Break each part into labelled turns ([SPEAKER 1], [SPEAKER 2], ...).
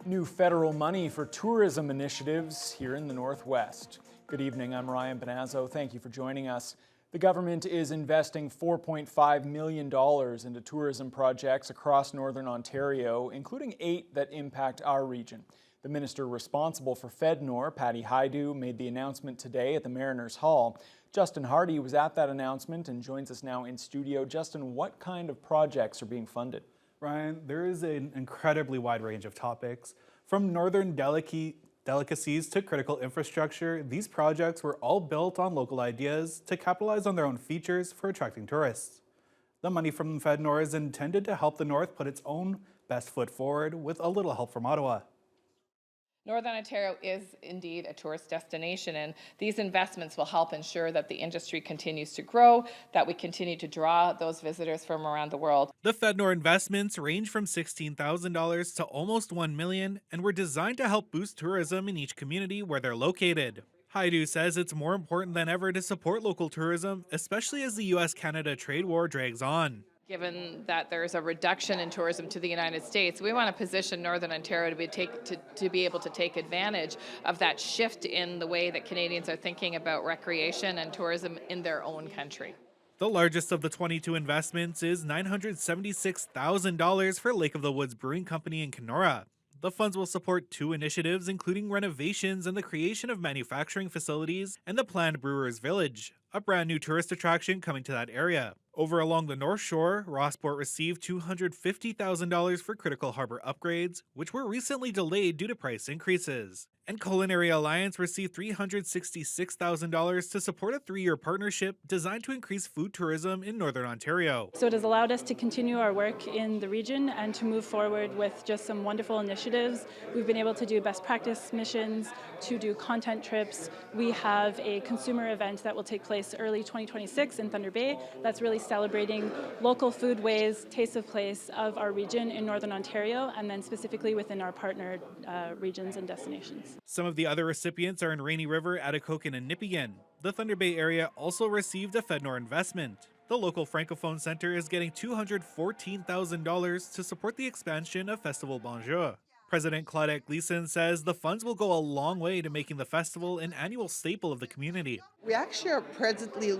[SPEAKER 1] New federal money for tourism initiatives here in the Northwest. Good evening, I'm Ryan Benazzo. Thank you for joining us. The government is investing $4.5 million into tourism projects across Northern Ontario, including 8 that impact our region. The minister responsible for FedNor, Patty Hajdu, made the announcement today at the Mariners Hall. Justin Hardy was at that announcement and joins us now in studio. Justin, what kind of projects are being funded?
[SPEAKER 2] Ryan, there is an incredibly wide range of topics. From northern delicacies to critical infrastructure, these projects were all built on local ideas to capitalize on their own features for attracting tourists. The money from FedNor is intended to help the North put its own best foot forward with a little help from Ottawa.
[SPEAKER 3] Northern Ontario is indeed a tourist destination, and these investments will help ensure that the industry continues to grow, that we continue to draw those visitors from around the world.
[SPEAKER 4] The FedNor investments range from $16,000 to almost $1 million and were designed to help boost tourism in each community where they're located. Hajdu says it's more important than ever to support local tourism, especially as the U.S.-Canada trade war drags on.
[SPEAKER 3] Given that there's a reduction in tourism to the United States, we want to position Northern Ontario to be able to take advantage of that shift in the way that Canadians are thinking about recreation and tourism in their own country.
[SPEAKER 4] The largest of the 22 investments is $976,000 for Lake of the Woods Brewing Company in Kenora. The funds will support 2 initiatives, including renovations and the creation of manufacturing facilities and the planned Brewers Village, a brand new tourist attraction coming to that area. Over along the North Shore, Rossport received $250,000 for critical harbor upgrades, which were recently delayed due to price increases. And Culinary Alliance received $366,000 to support a 3-year partnership designed to increase food tourism in Northern Ontario.
[SPEAKER 5] So it has allowed us to continue our work in the region and to move forward with just some wonderful initiatives. We've been able to do best practice missions, to do content trips. We have a consumer event that will take place early 2026 in Thunder Bay that's really celebrating local foodways, tastes of place of our region in Northern Ontario, and then specifically within our partner regions and destinations.
[SPEAKER 4] Some of the other recipients are in Rainy River, Atikokan, and Nipigon. The Thunder Bay area also received a FedNor investment. The local Francophone Center is getting $214,000 to support the expansion of Festival Bonjour. President Claudette Gleason says the funds will go a long way to making the festival an annual staple of the community.
[SPEAKER 6] We actually are presently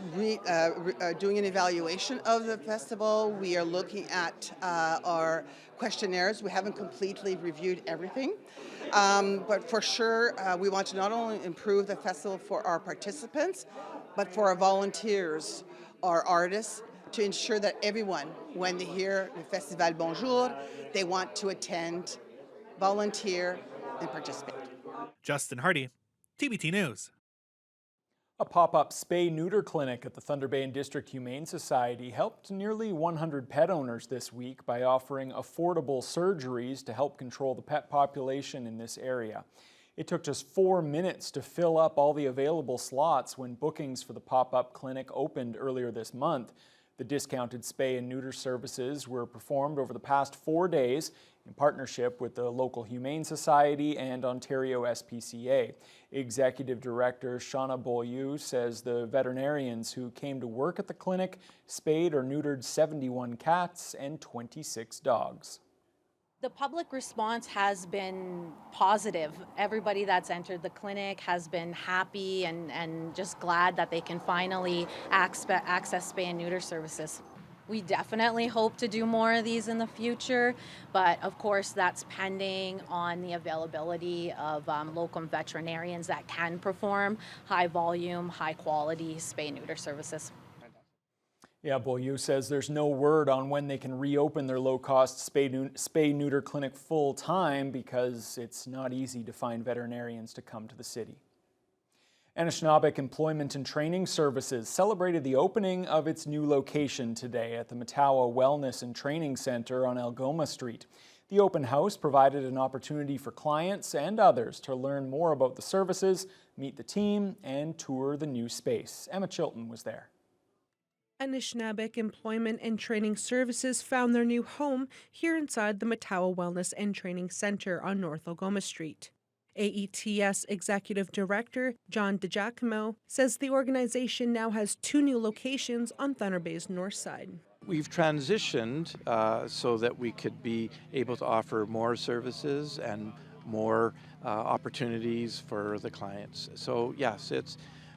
[SPEAKER 6] doing an evaluation of the festival. We are looking at our questionnaires. We haven't completely reviewed everything, but for sure we want to not only improve the festival for our participants, but for our volunteers, our artists, to ensure that everyone, when they hear the Festival Bonjour, they want to attend, volunteer, and participate.
[SPEAKER 4] Justin Hardy, TBT News.
[SPEAKER 1] A pop-up spay-neuter clinic at the Thunder Bay and District Humane Society helped nearly 100 pet owners this week by offering affordable surgeries to help control the pet population in this area. It took just 4 minutes to fill up all the available slots when bookings for the pop-up clinic opened earlier this month. The discounted spay and neuter services were performed over the past 4 days in partnership with the local Humane Society and Ontario SPCA. Executive Director Shauna Beaulieu says the veterinarians who came to work at the clinic spayed or neutered 71 cats and 26 dogs.
[SPEAKER 7] The public response has been positive. Everybody that's entered the clinic has been happy and just glad that they can finally access spay and neuter services. We definitely hope to do more of these in the future, but of course that's pending on the availability of local veterinarians that can perform high volume, high quality spay and neuter services.
[SPEAKER 1] Yeah, Beaulieu says there's no word on when they can reopen their low-cost spay-neuter clinic full-time because it's not easy to find veterinarians to come to the city. Anishinaabe Employment and Training Services celebrated the opening of its new location today at the Matawa Wellness and Training Center on Algoma Street. The open house provided an opportunity for clients and others to learn more about the services, meet the team, and tour the new space. Emma Chilton was there.
[SPEAKER 8] Anishinaabe Employment and Training Services found their new home here inside the Matawa Wellness and Training Center on North Algoma Street. Aets Executive Director John DiGiacomo says the organization now has 2 new locations on Thunder Bay's north side.
[SPEAKER 9] We've transitioned so that we could be able to offer more services and more opportunities for the clients. So yes,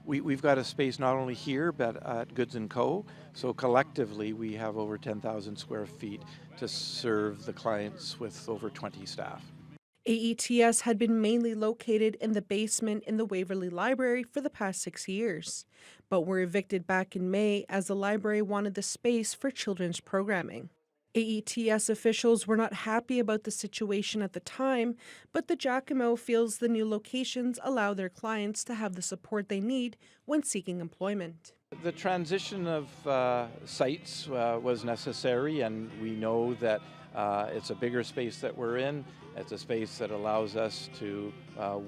[SPEAKER 9] we've got a space not only here but at Goods & Co. So collectively we have over 10,000 square feet to serve the clients with over 20 staff.
[SPEAKER 8] Aets had been mainly located in the basement in the Waverley Library for the past 6 years, but were evicted back in May as the library wanted the space for children's programming. Aets officials were not happy about the situation at the time, but the Giacomo feels the new locations allow their clients to have the support they need when seeking employment.
[SPEAKER 9] The transition of sites was necessary, and we know that it's a bigger space that we're in. It's a space that allows us to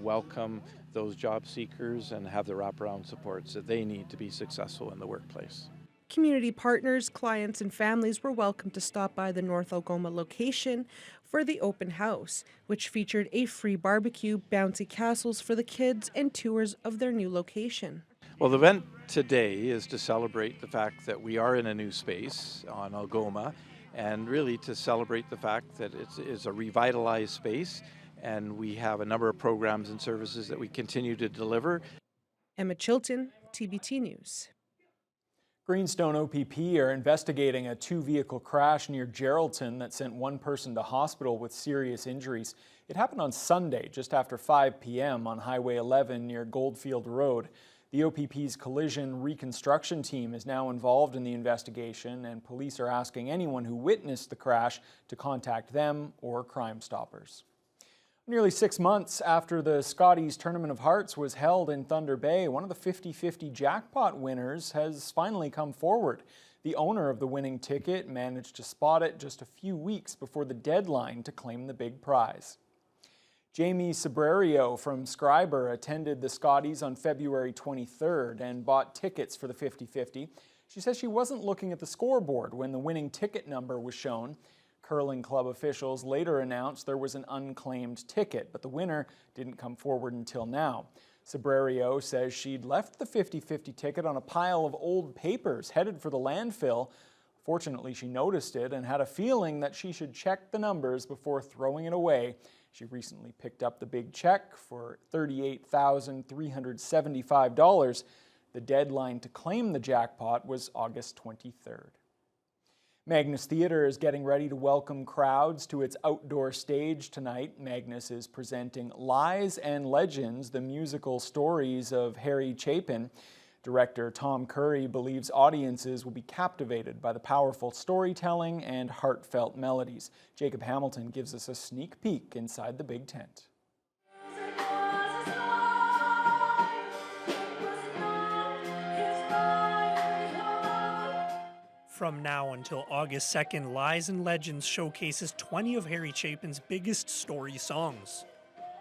[SPEAKER 9] welcome those job seekers and have the wraparound supports that they need to be successful in the workplace.
[SPEAKER 8] Community partners, clients, and families were welcome to stop by the North Algoma location for the open house, which featured a free barbecue, bouncy castles for the kids, and tours of their new location.
[SPEAKER 9] Well, the event today is to celebrate the fact that we are in a new space on Algoma, and really to celebrate the fact that it's a revitalized space, and we have a number of programs and services that we continue to deliver.
[SPEAKER 8] Emma Chilton, TBT News.
[SPEAKER 1] Greenstone OPP are investigating a two-vehicle crash near Geraldton that sent one person to hospital with serious injuries. It happened on Sunday, just after 5 p.m. on Highway 11 near Goldfield Road. The OPP's collision reconstruction team is now involved in the investigation, and police are asking anyone who witnessed the crash to contact them or Crime Stoppers. Nearly 6 months after the Scotties Tournament of Hearts was held in Thunder Bay, one of the 50-50 jackpot winners has finally come forward. The owner of the winning ticket managed to spot it just a few weeks before the deadline to claim the big prize. Jamie Sabrario from Scriber attended the Scotties on February 23rd and bought tickets for the 50-50. She says she wasn't looking at the scoreboard when the winning ticket number was shown. Curling club officials later announced there was an unclaimed ticket, but the winner didn't come forward until now. Sabrario says she'd left the 50-50 ticket on a pile of old papers headed for the landfill. Fortunately, she noticed it and had a feeling that she should check the numbers before throwing it away. She recently picked up the big check for $38,375. The deadline to claim the jackpot was August 23rd. Magnus Theatre is getting ready to welcome crowds to its outdoor stage tonight. Magnus is presenting Lies and Legends, the musical stories of Harry Chapin. Director Tom Curry believes audiences will be captivated by the powerful storytelling and heartfelt melodies. Jacob Hamilton gives us a sneak peek inside the big tent.
[SPEAKER 10] From now until August 2nd, Lies and Legends showcases 20 of Harry Chapin's biggest story songs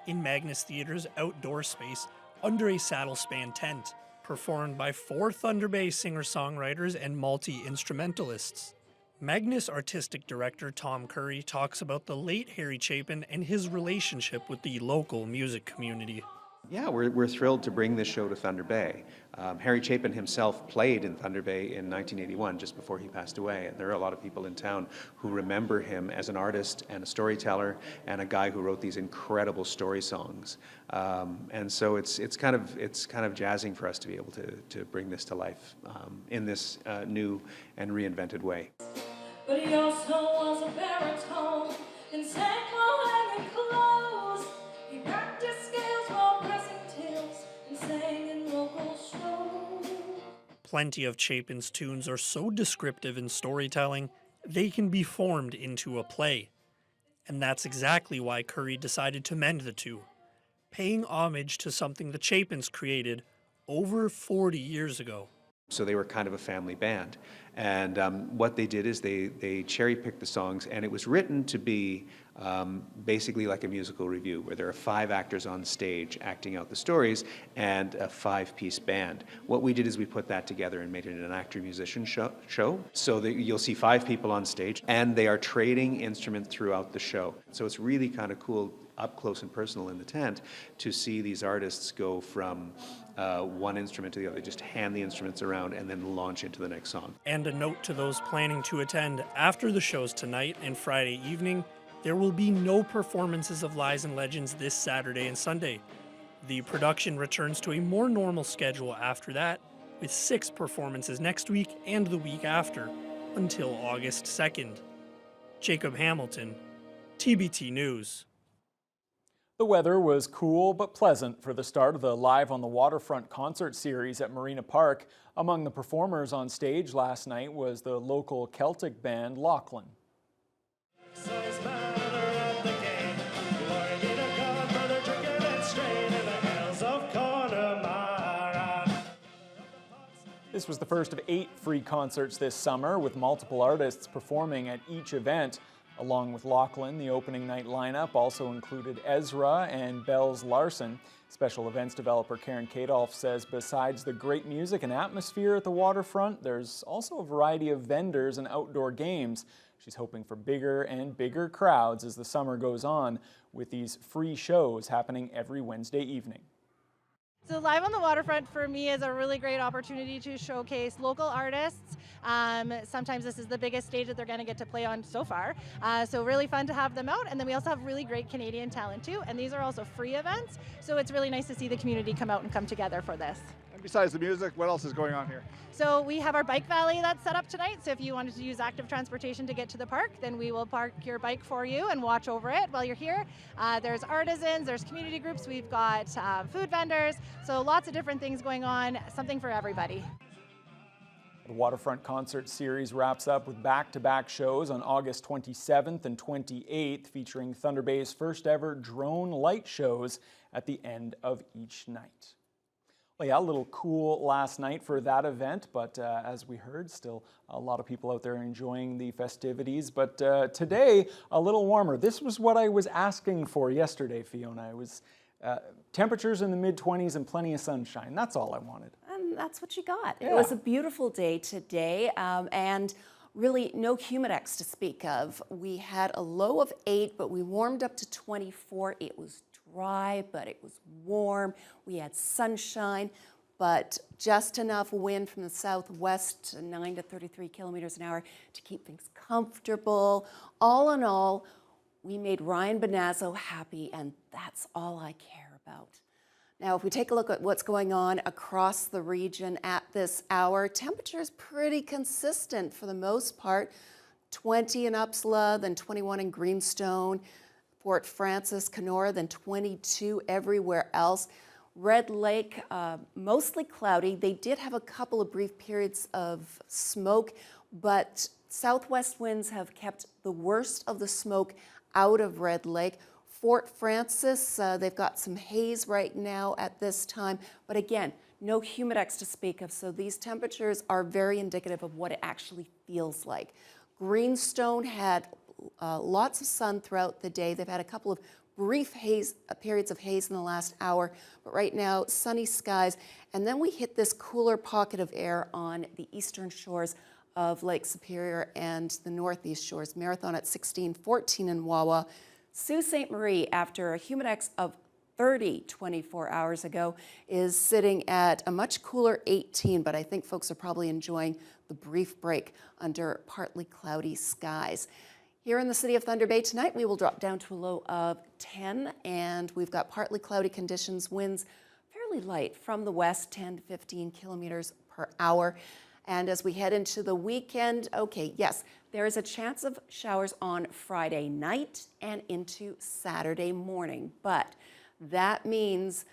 [SPEAKER 10] in Magnus Theatre's outdoor space under a saddle-span tent, performed by 4 Thunder Bay singer-songwriters and multi-instrumentalists. Magnus artistic director Tom Curry talks about the late Harry Chapin and his relationship with the local music community.
[SPEAKER 11] Yeah, we're thrilled to bring this show to Thunder Bay. Harry Chapin himself played in Thunder Bay in 1981, just before he passed away. And there are a lot of people in town who remember him as an artist and a storyteller and a guy who wrote these incredible story songs. And so it's kind of jazzing for us to be able to bring this to life in this new and reinvented way.
[SPEAKER 12] But he also was a baritone and sang low-hanging clothes. He practiced scales while pressing tails and sang in local shows.
[SPEAKER 10] Plenty of Chapin's tunes are so descriptive in storytelling, they can be formed into a play. And that's exactly why Curry decided to mend the two, paying homage to something the Chapins created over 40 years ago.
[SPEAKER 11] So they were kind of a family band. And what they did is they cherry-picked the songs, and it was written to be basically like a musical review, where there are 5 actors on stage acting out the stories and a 5-piece band. What we did is we put that together and made it an actor-musician show. So you'll see 5 people on stage, and they are trading instruments throughout the show. So it's really kind of cool, up close and personal in the tent, to see these artists go from one instrument to the other, just hand the instruments around and then launch into the next song.
[SPEAKER 10] And a note to those planning to attend after the shows tonight and Friday evening, There will be no performances of Lies and Legends this Saturday and Sunday. The production returns to a more normal schedule after that, with 6 performances next week and the week after, until August 2nd. Jacob Hamilton, TBT News.
[SPEAKER 1] The weather was cool but pleasant for the start of the Live on the Waterfront concert series at Marina Park. Among the performers on stage last night was the local Celtic band Lachlan. This was the first of 8 free concerts this summer, with multiple artists performing at each event. Along with Lachlan, the opening night lineup also included Ezra and Bells Larson. Special events developer Karen Kadolf says besides the great music and atmosphere at the waterfront, there's also a variety of vendors and outdoor games. She's hoping for bigger and bigger crowds as the summer goes on, with these free shows happening every Wednesday evening.
[SPEAKER 13] So Live on the Waterfront for me is a really great opportunity to showcase local artists. Sometimes this is the biggest stage that they're going to get to play on so far. So really fun to have them out. And then we also have really great Canadian talent too. And these are also free events. So it's really nice to see the community come out and come together for this.
[SPEAKER 14] And besides the music, what else is going on here?
[SPEAKER 13] So we have our bike valley that's set up tonight. So if you wanted to use active transportation to get to the park, then we will park your bike for you and watch over it while you're here. There's artisans, there's community groups, we've got food vendors. So lots of different things going on, something for everybody.
[SPEAKER 1] The Waterfront Concert Series wraps up with back-to-back shows on August 27th and 28th, featuring Thunder Bay's first ever drone light shows at the end of each night. Well, yeah, a little cool last night for that event, but as we heard, still a lot of people out there enjoying the festivities. But today, a little warmer. This was what I was asking for yesterday, Fiona. It was temperatures in the mid-20s and plenty of sunshine. That's all I wanted.
[SPEAKER 15] And that's what you got.
[SPEAKER 1] Yeah.
[SPEAKER 15] It was a beautiful day today, and really no humidex to speak of. We had a low of 8, but we warmed up to 24. It was dry, but it was warm. We had sunshine, but just enough wind from the southwest, 9 to 33 kilometers an hour, to keep things comfortable. All in all, we made Ryan Bonazzo happy, and that's all I care about. Now, if we take a look at what's going on across the region at this hour, temperature is pretty consistent for the most part. 20 in Upsala, then 21 in Greenstone, Fort Francis, Kenora, then 22 everywhere else. Red Lake, mostly cloudy. They did have a couple of brief periods of smoke, but southwest winds have kept the worst of the smoke out of Red Lake. Fort Francis, they've got some haze right now at this time, but again, no humidex to speak of, so these temperatures are very indicative of what it actually feels like. Greenstone had lots of sun throughout the day. They've had a couple of brief periods of haze in the last hour, but right now, sunny skies. And then we hit this cooler pocket of air on the eastern shores of Lake Superior and the northeast shores. Marathon at 16, 14 in Wawa. Sault Ste. Marie, after a humidex of 30 24 hours ago, is sitting at a much cooler 18, but I think folks are probably enjoying the brief break under partly cloudy skies. Here in the city of Thunder Bay tonight, we will drop down to a low of 10, and we've got partly cloudy conditions, winds fairly light from the west, 10 to 15 kilometers per hour. And as we head into the weekend, okay, yes, there is a chance of showers on Friday night and into Saturday morning, but that means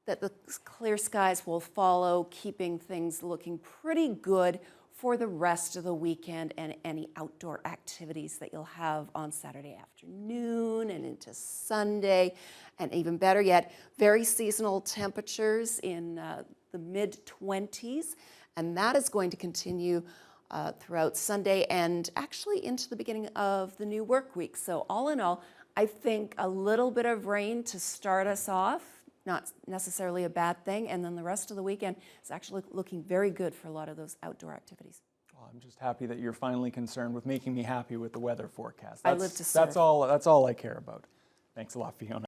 [SPEAKER 15] that the clear skies will follow, keeping things looking pretty good for the rest of the weekend and any outdoor activities that you'll have on Saturday afternoon and into Sunday. And even better yet, very seasonal temperatures in the mid-20s. And that is going to continue throughout Sunday and actually into the beginning of the new work week. So all in all, I think a little bit of rain to start us off, not necessarily a bad thing, and then the rest of the weekend is actually looking very good for a lot of those outdoor activities.
[SPEAKER 1] Well, I'm just happy that you're finally concerned with making me happy with the weather forecast.
[SPEAKER 15] I live to serve.
[SPEAKER 1] That's all I care about. Thanks a lot, Fiona.